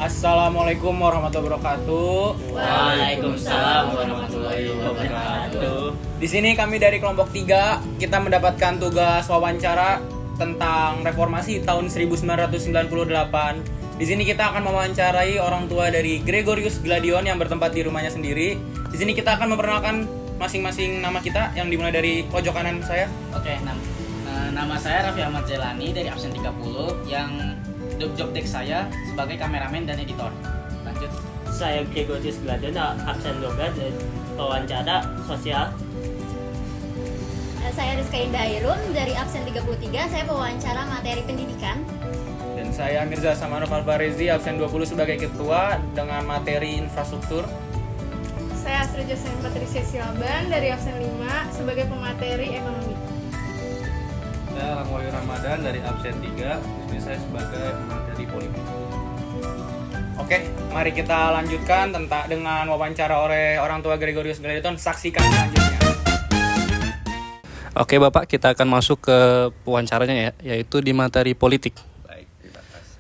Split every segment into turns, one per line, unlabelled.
Assalamualaikum warahmatullahi wabarakatuh.
Waalaikumsalam warahmatullahi wabarakatuh.
Di sini kami dari kelompok 3 kita mendapatkan tugas wawancara tentang reformasi tahun 1998. Di sini kita akan mewawancarai orang tua dari Gregorius Gladion yang bertempat di rumahnya sendiri. Di sini kita akan memperkenalkan masing-masing nama kita yang dimulai dari pojok kanan saya.
Oke, nama saya Raffi Ahmad Jelani dari absen 30 yang job desk saya sebagai kameramen dan editor. Lanjut.
Saya Gregorius Gladion, absen 12 dari wawancara sosial.
Saya Rizka Indah Hairun dari absen 33, saya pewawancara materi pendidikan.
Dan saya Mirza Samaruf Alvarezi absen 20 sebagai ketua dengan materi infrastruktur.
Saya Astrid Josephine Patricia Silaban dari absen 5 sebagai pemateri ekonomi.
Saya Rangwali Ramadan dari absen 3, ini saya sebagai materi politik.
Oke, mari kita lanjutkan dengan wawancara oleh orang tua Gregorius Gladion. Saksikan selanjutnya.
Oke Bapak, kita akan masuk ke wawancaranya ya, yaitu di materi politik.
Baik, terima kasih.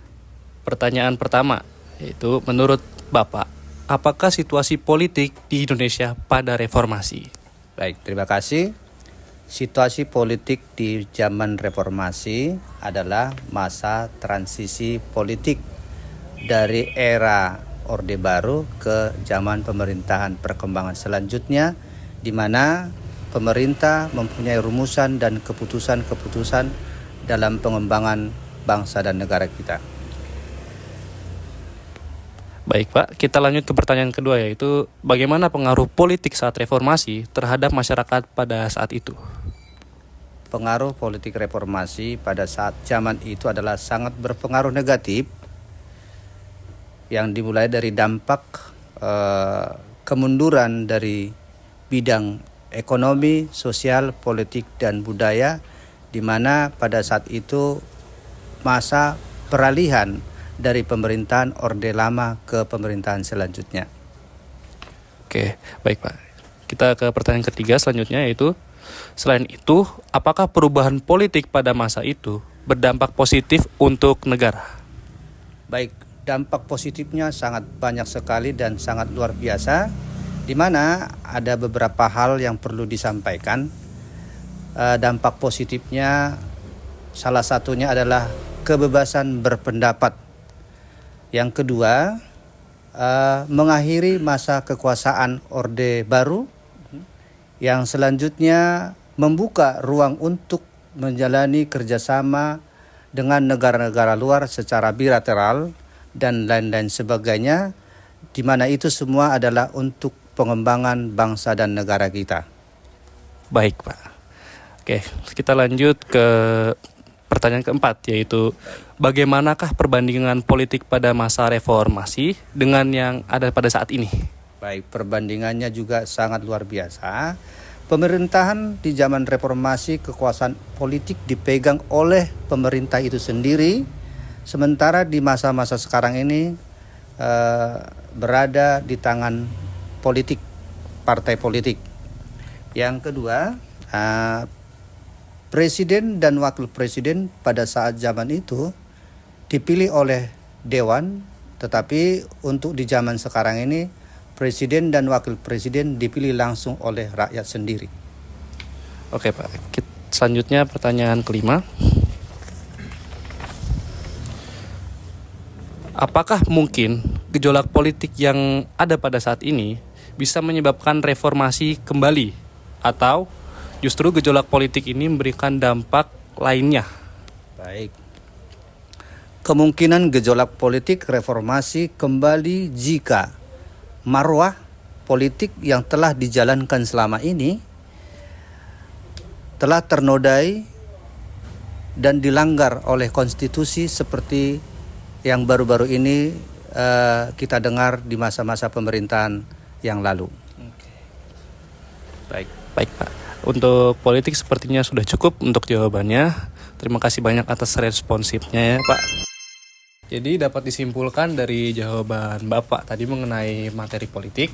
Pertanyaan pertama, yaitu menurut Bapak, apakah situasi politik di Indonesia pada reformasi?
Baik, terima kasih. Situasi politik di zaman reformasi adalah masa transisi politik dari era Orde Baru ke zaman pemerintahan perkembangan selanjutnya, di mana pemerintah mempunyai rumusan dan keputusan-keputusan dalam pengembangan bangsa dan negara kita.
Baik Pak, kita lanjut ke pertanyaan kedua, yaitu bagaimana pengaruh politik saat reformasi terhadap masyarakat pada saat itu?
Pengaruh politik reformasi pada saat zaman itu adalah sangat berpengaruh negatif, yang dimulai dari dampak kemunduran dari bidang ekonomi, sosial, politik, dan budaya, di mana pada saat itu masa peralihan dari pemerintahan Orde Lama ke pemerintahan selanjutnya.
Oke, baik Pak. Kita ke pertanyaan ketiga selanjutnya, yaitu selain itu, apakah perubahan politik pada masa itu berdampak positif untuk negara?
Baik, dampak positifnya sangat banyak sekali dan sangat luar biasa, di mana ada beberapa hal yang perlu disampaikan. Dampak positifnya salah satunya adalah kebebasan berpendapat. Yang kedua, mengakhiri masa kekuasaan Orde Baru, yang selanjutnya membuka ruang untuk menjalani kerjasama dengan negara-negara luar secara bilateral dan lain-lain sebagainya, di mana itu semua adalah untuk pengembangan bangsa dan negara kita.
Baik Pak. Oke, kita lanjut ke pertanyaan keempat, yaitu bagaimanakah perbandingan politik pada masa reformasi dengan yang ada pada saat ini?
Baik, perbandingannya juga sangat luar biasa. Pemerintahan di zaman reformasi, kekuasaan politik dipegang oleh pemerintah itu sendiri, sementara di masa-masa sekarang ini berada di tangan politik, partai politik. Yang kedua, presiden dan wakil presiden pada saat zaman itu dipilih oleh dewan, tetapi untuk di zaman sekarang ini presiden dan wakil presiden dipilih langsung oleh rakyat sendiri.
Oke Pak, selanjutnya pertanyaan kelima. Apakah mungkin gejolak politik yang ada pada saat ini bisa menyebabkan reformasi kembali, atau justru gejolak politik ini memberikan dampak lainnya?
Baik. Kemungkinan gejolak politik reformasi kembali jika marwah politik yang telah dijalankan selama ini telah ternodai dan dilanggar oleh konstitusi seperti yang baru-baru ini kita dengar di masa-masa pemerintahan yang lalu.
Baik Pak, untuk politik sepertinya sudah cukup untuk jawabannya. Terima kasih banyak atas responsifnya ya Pak. Jadi dapat disimpulkan dari jawaban Bapak tadi mengenai materi politik,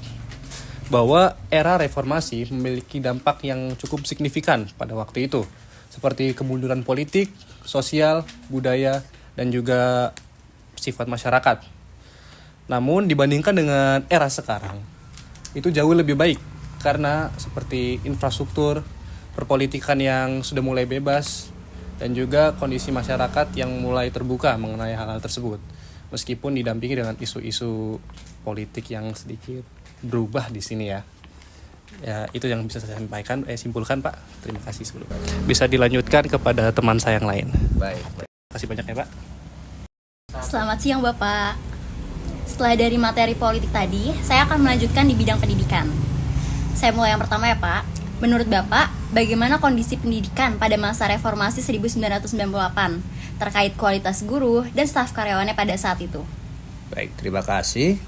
bahwa era reformasi memiliki dampak yang cukup signifikan pada waktu itu, seperti kemunduran politik, sosial, budaya, dan juga sifat masyarakat. Namun dibandingkan dengan era sekarang, itu jauh lebih baik karena seperti infrastruktur, perpolitikan yang sudah mulai bebas, dan juga kondisi masyarakat yang mulai terbuka mengenai hal-hal tersebut. Meskipun didampingi dengan isu-isu politik yang sedikit berubah di sini ya. Ya, itu yang bisa saya sampaikan, simpulkan Pak. Terima kasih sebelumnya. Bisa dilanjutkan kepada teman saya yang lain.
Baik.
Terima kasih banyak ya Pak.
Selamat siang Bapak. Setelah dari materi politik tadi, saya akan melanjutkan di bidang pendidikan. Saya mulai yang pertama ya Pak. Menurut Bapak, bagaimana kondisi pendidikan pada masa reformasi 1998 terkait kualitas guru dan staf karyawannya pada saat itu?
Baik, terima kasih.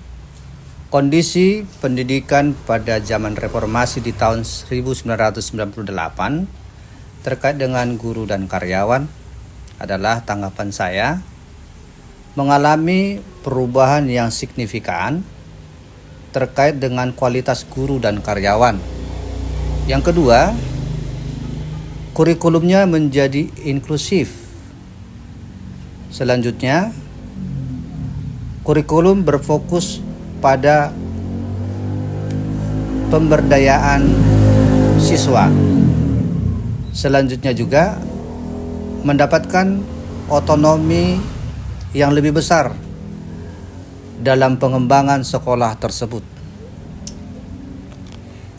Kondisi pendidikan pada zaman reformasi di tahun 1998 terkait dengan guru dan karyawan adalah tanggapan saya mengalami perubahan yang signifikan terkait dengan kualitas guru dan karyawan. Yang kedua, kurikulumnya menjadi inklusif. Selanjutnya, kurikulum berfokus pada pemberdayaan siswa. Selanjutnya juga mendapatkan otonomi yang lebih besar dalam pengembangan sekolah tersebut.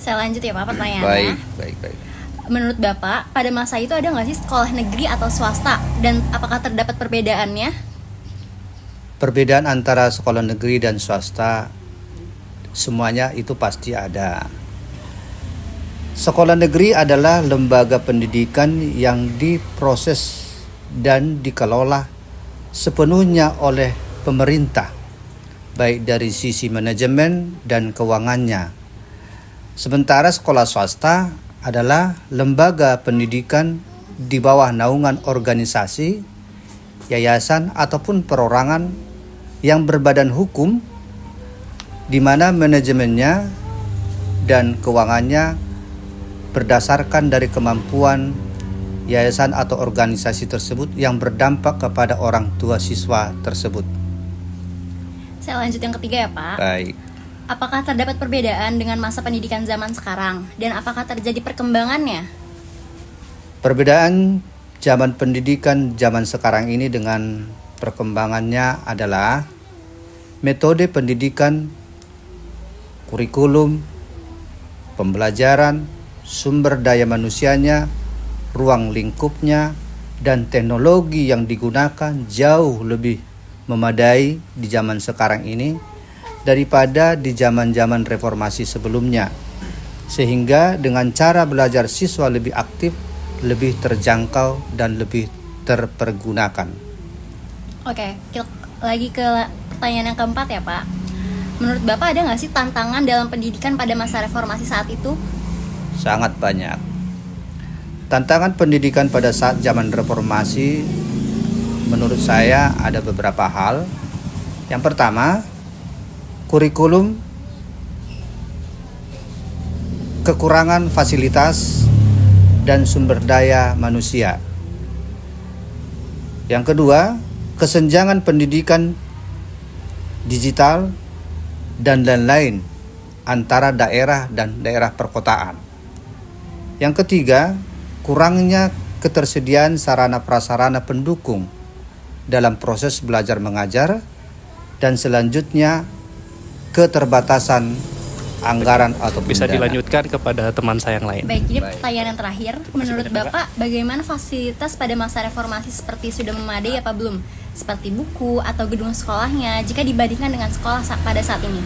Saya lanjut ya Pak pertanyaannya.
Baik.
Menurut Bapak, pada masa itu ada nggak sih sekolah negeri atau swasta? Dan apakah terdapat perbedaannya?
Perbedaan antara sekolah negeri dan swasta semuanya itu pasti ada. Sekolah negeri adalah lembaga pendidikan yang diproses dan dikelola sepenuhnya oleh pemerintah, baik dari sisi manajemen dan keuangannya. Sementara sekolah swasta adalah lembaga pendidikan di bawah naungan organisasi, yayasan ataupun perorangan yang berbadan hukum, di mana manajemennya dan keuangannya berdasarkan dari kemampuan yayasan atau organisasi tersebut yang berdampak kepada orang tua siswa tersebut.
Saya lanjut yang ketiga ya Pak.
Baik.
Apakah terdapat perbedaan dengan masa pendidikan zaman sekarang? Dan apakah terjadi perkembangannya?
Perbedaan zaman pendidikan zaman sekarang ini dengan perkembangannya adalah metode pendidikan, kurikulum, pembelajaran, sumber daya manusianya, ruang lingkupnya, dan teknologi yang digunakan jauh lebih memadai di zaman sekarang ini daripada di zaman-zaman reformasi sebelumnya. Sehingga dengan cara belajar siswa lebih aktif, lebih terjangkau, dan lebih terpergunakan.
Oke, lagi ke pertanyaan yang keempat ya Pak. Menurut Bapak ada nggak sih tantangan dalam pendidikan pada masa reformasi saat itu?
Sangat banyak. Tantangan pendidikan pada saat zaman reformasi menurut saya ada beberapa hal. Yang pertama, kurikulum, kekurangan fasilitas dan sumber daya manusia. Yang kedua, kesenjangan pendidikan digital dan lain-lain antara daerah dan daerah perkotaan. Yang ketiga, kurangnya ketersediaan sarana prasarana pendukung dalam proses belajar mengajar, dan selanjutnya keterbatasan anggaran atau
Bisa
dana.
dilanjutkan kepada teman saya yang lain.
Baik, jadi
Baik.
pertanyaan yang terakhir, menurut Bapak bagaimana fasilitas pada masa reformasi seperti sudah memadai apa belum? Seperti buku atau gedung sekolahnya jika dibandingkan dengan sekolah pada saat ini?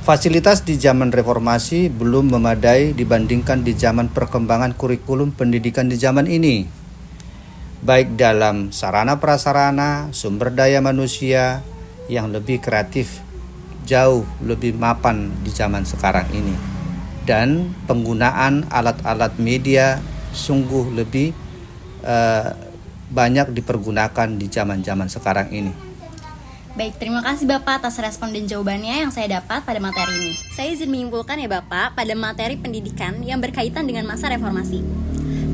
Fasilitas di zaman reformasi belum memadai dibandingkan di zaman perkembangan kurikulum pendidikan di zaman ini. Baik dalam sarana prasarana, sumber daya manusia yang lebih kreatif, jauh lebih mapan di zaman sekarang ini. Dan penggunaan alat-alat media sungguh lebih banyak dipergunakan di zaman-zaman sekarang ini.
Baik, terima kasih Bapak atas respon dan jawabannya yang saya dapat pada materi ini. Saya izin menyimpulkan ya Bapak, pada materi pendidikan yang berkaitan dengan masa reformasi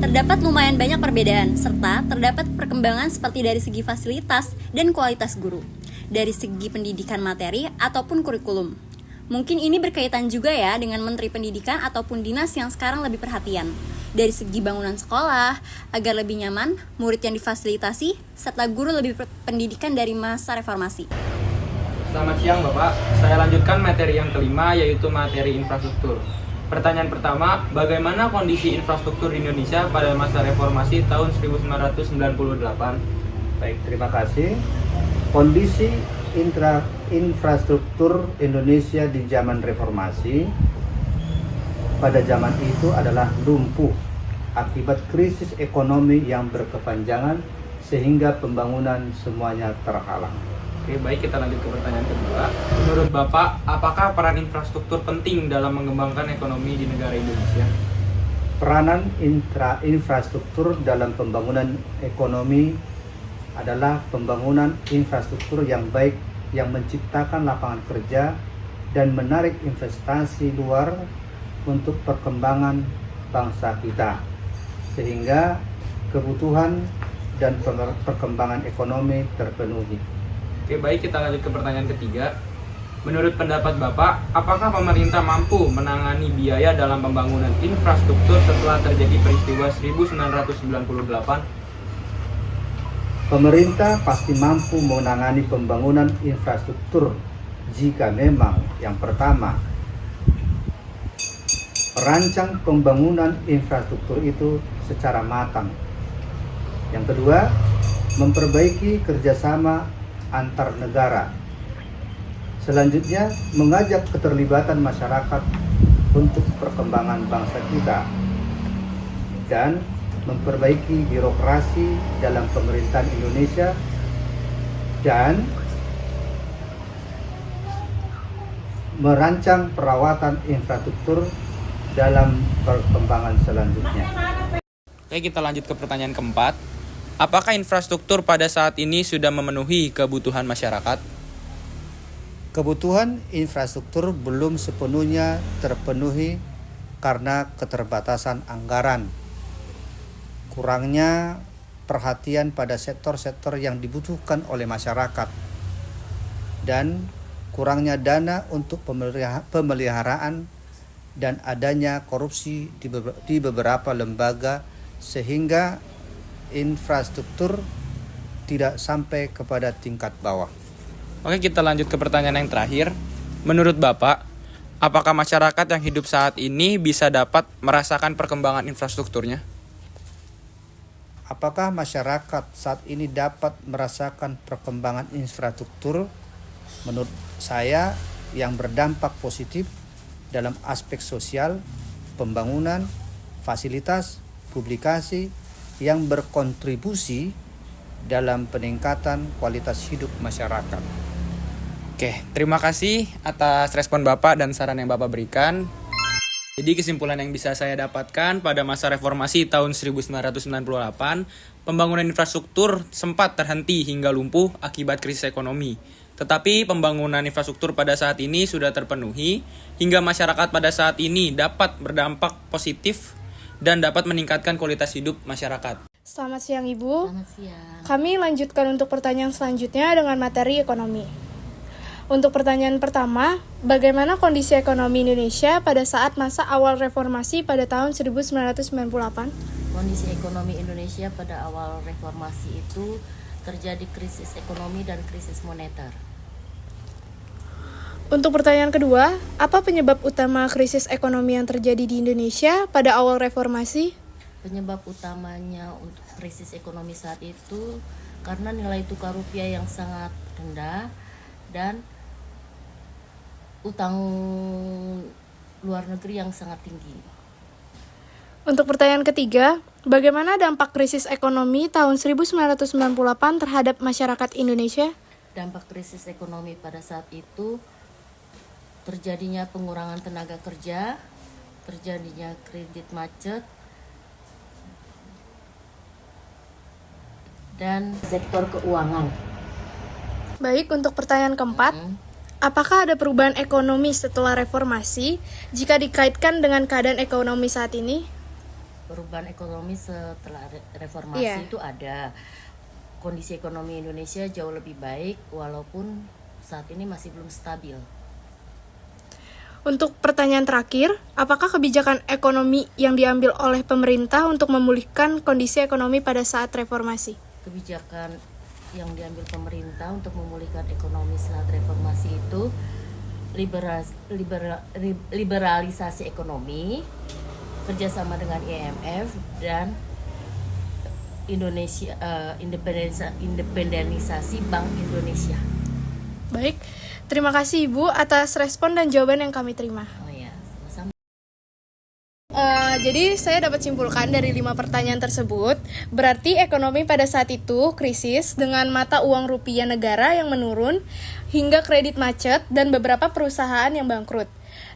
terdapat lumayan banyak perbedaan, serta terdapat perkembangan seperti dari segi fasilitas dan kualitas guru. dari segi pendidikan materi ataupun kurikulum. Mungkin ini berkaitan juga ya dengan Menteri Pendidikan ataupun dinas yang sekarang lebih perhatian dari segi bangunan sekolah agar lebih nyaman, murid yang difasilitasi, serta guru lebih pendidikan dari masa reformasi.
Selamat siang Bapak, saya lanjutkan materi yang kelima yaitu materi infrastruktur. Pertanyaan pertama, bagaimana kondisi infrastruktur di Indonesia pada masa reformasi tahun 1998?
Baik, terima kasih. Kondisi infrastruktur Indonesia di zaman reformasi pada zaman itu adalah lumpuh akibat krisis ekonomi yang berkepanjangan sehingga pembangunan semuanya terhalang.
Oke, baik, kita lanjut ke pertanyaan kedua. Menurut Bapak, apakah peran infrastruktur penting dalam mengembangkan ekonomi di negara Indonesia?
Peranan infrastruktur dalam pembangunan ekonomi adalah pembangunan infrastruktur yang baik yang menciptakan lapangan kerja dan menarik investasi luar untuk perkembangan bangsa kita, sehingga kebutuhan dan perkembangan ekonomi terpenuhi.
Oke, baik, kita lanjut ke pertanyaan ketiga. Menurut pendapat Bapak, apakah pemerintah mampu menangani biaya dalam pembangunan infrastruktur setelah terjadi peristiwa 1998?
Pemerintah pasti mampu menangani pembangunan infrastruktur jika memang yang pertama, merancang pembangunan infrastruktur itu secara matang. Yang kedua, memperbaiki kerjasama antar negara. Selanjutnya, mengajak keterlibatan masyarakat untuk perkembangan bangsa kita dan memperbaiki birokrasi dalam pemerintahan Indonesia dan merancang perawatan infrastruktur dalam perkembangan selanjutnya.
Oke, kita lanjut ke pertanyaan keempat. Apakah infrastruktur pada saat ini sudah memenuhi kebutuhan masyarakat?
Kebutuhan infrastruktur belum sepenuhnya terpenuhi karena keterbatasan anggaran, kurangnya perhatian pada sektor-sektor yang dibutuhkan oleh masyarakat, dan kurangnya dana untuk pemeliharaan dan adanya korupsi di beberapa lembaga sehingga infrastruktur tidak sampai kepada tingkat bawah.
Oke, kita lanjut ke pertanyaan yang terakhir. Menurut Bapak, apakah masyarakat yang hidup saat ini bisa dapat merasakan perkembangan infrastrukturnya?
Apakah masyarakat saat ini dapat merasakan perkembangan infrastruktur? Menurut saya, yang berdampak positif dalam aspek sosial, pembangunan, fasilitas, publikasi yang berkontribusi dalam peningkatan kualitas hidup masyarakat.
Oke, terima kasih atas respon Bapak dan saran yang Bapak berikan. Jadi kesimpulan yang bisa saya dapatkan pada masa reformasi tahun 1998, pembangunan infrastruktur sempat terhenti hingga lumpuh akibat krisis ekonomi. Tetapi pembangunan infrastruktur pada saat ini sudah terpenuhi hingga masyarakat pada saat ini dapat berdampak positif dan dapat meningkatkan kualitas hidup masyarakat.
Selamat siang Ibu.
Selamat siang.
Kami lanjutkan untuk pertanyaan selanjutnya dengan materi ekonomi. Untuk pertanyaan pertama, bagaimana kondisi ekonomi Indonesia pada saat masa awal reformasi pada tahun 1998?
Kondisi ekonomi Indonesia pada awal reformasi itu terjadi krisis ekonomi dan krisis moneter.
Untuk pertanyaan kedua, apa penyebab utama krisis ekonomi yang terjadi di Indonesia pada awal reformasi?
Penyebab utamanya untuk krisis ekonomi saat itu karena nilai tukar rupiah yang sangat rendah dan utang luar negeri yang sangat tinggi.
Untuk pertanyaan ketiga, bagaimana dampak krisis ekonomi tahun 1998 terhadap masyarakat Indonesia?
Dampak krisis ekonomi pada saat itu terjadinya pengurangan tenaga kerja, terjadinya kredit macet, dan sektor keuangan.
Baik, untuk pertanyaan keempat, apakah ada perubahan ekonomi setelah reformasi jika dikaitkan dengan keadaan ekonomi saat ini?
Perubahan ekonomi setelah reformasi itu ada. kondisi ekonomi Indonesia jauh lebih baik walaupun saat ini masih belum stabil.
Untuk pertanyaan terakhir, apakah kebijakan ekonomi yang diambil oleh pemerintah untuk memulihkan kondisi ekonomi pada saat reformasi?
Kebijakan yang diambil pemerintah untuk memulihkan ekonomi saat reformasi itu liberalisasi ekonomi, kerjasama dengan IMF, dan independenisasi Bank Indonesia.
Baik, terima kasih Ibu atas respon dan jawaban yang kami terima.
Oh ya, sama-sama.
Jadi saya dapat simpulkan dari 5 pertanyaan tersebut, berarti ekonomi pada saat itu krisis dengan mata uang rupiah negara yang menurun hingga kredit macet dan beberapa perusahaan yang bangkrut.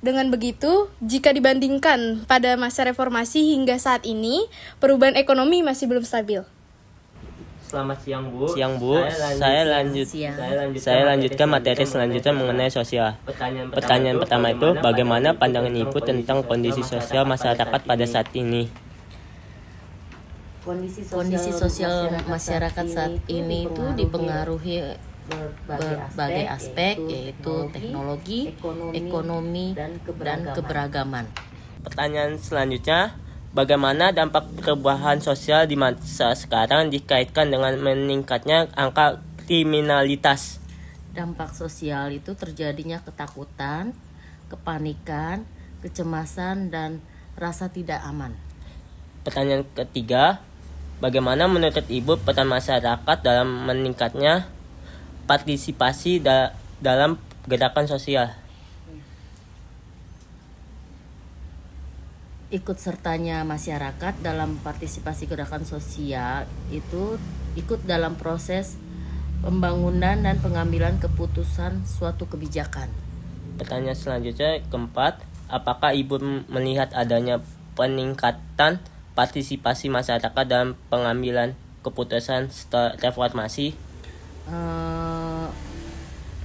Dengan begitu, jika dibandingkan pada masa reformasi hingga saat ini, perubahan ekonomi masih belum stabil.
Selamat siang Bu.
Siang Bu, saya lanjutkan materi selanjutnya mengenai sosial. Pertanyaan pertama itu, bagaimana pandangan Ibu tentang kondisi sosial masyarakat pada saat ini?
Kondisi sosial masyarakat saat ini itu dipengaruhi berbagai aspek, yaitu teknologi, ekonomi, dan keberagaman.
Pertanyaan selanjutnya, bagaimana dampak perubahan sosial di masa sekarang dikaitkan dengan meningkatnya angka kriminalitas?
Dampak sosial itu terjadinya ketakutan, kepanikan, kecemasan, dan rasa tidak aman.
Pertanyaan ketiga, bagaimana menurut Ibu peran masyarakat dalam meningkatnya partisipasi dalam gerakan sosial?
Ikut sertanya masyarakat dalam partisipasi gerakan sosial itu ikut dalam proses pembangunan dan pengambilan keputusan suatu kebijakan.
Pertanyaan selanjutnya keempat, apakah Ibu melihat adanya peningkatan partisipasi masyarakat dalam pengambilan keputusan setelah reformasi?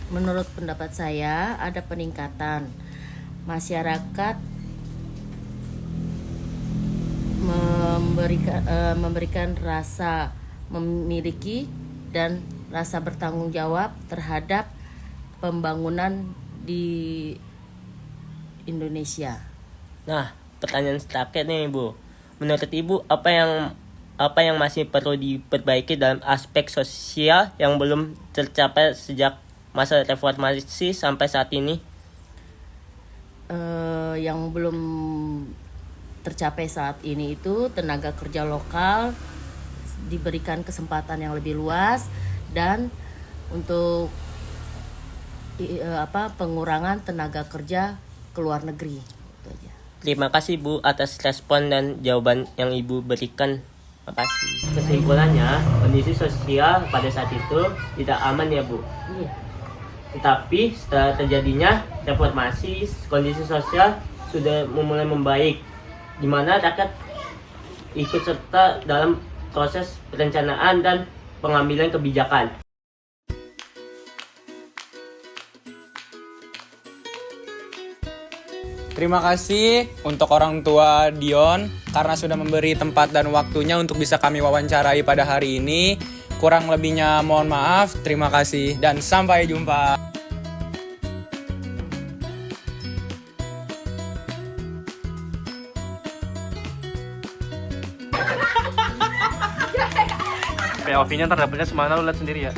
Menurut pendapat saya ada peningkatan. Masyarakat memberikan rasa memiliki dan rasa bertanggung jawab terhadap pembangunan di Indonesia.
Nah, pertanyaan terakhir nih Ibu. Menurut Ibu, apa yang masih perlu diperbaiki dalam aspek sosial yang belum tercapai sejak masa reformasi sampai saat ini?
Yang belum tercapai saat ini itu tenaga kerja lokal diberikan kesempatan yang lebih luas dan untuk pengurangan tenaga kerja ke luar negeri. Itu aja.
Terima kasih Bu atas respon dan jawaban yang Ibu berikan. Terima kasih.
Kesimpulannya, kondisi sosial pada saat itu tidak aman ya Bu.
Iya.
Tetapi setelah terjadinya reformasi, kondisi sosial sudah mulai membaik, di mana rakyat ikut serta dalam proses perencanaan dan pengambilan kebijakan.
Terima kasih untuk orang tua Dion karena sudah memberi tempat dan waktunya untuk bisa kami wawancarai pada hari ini. Kurang lebihnya mohon maaf. Terima kasih dan sampai jumpa.
POV-nya ntar dapetnya semana lu lihat sendiri ya.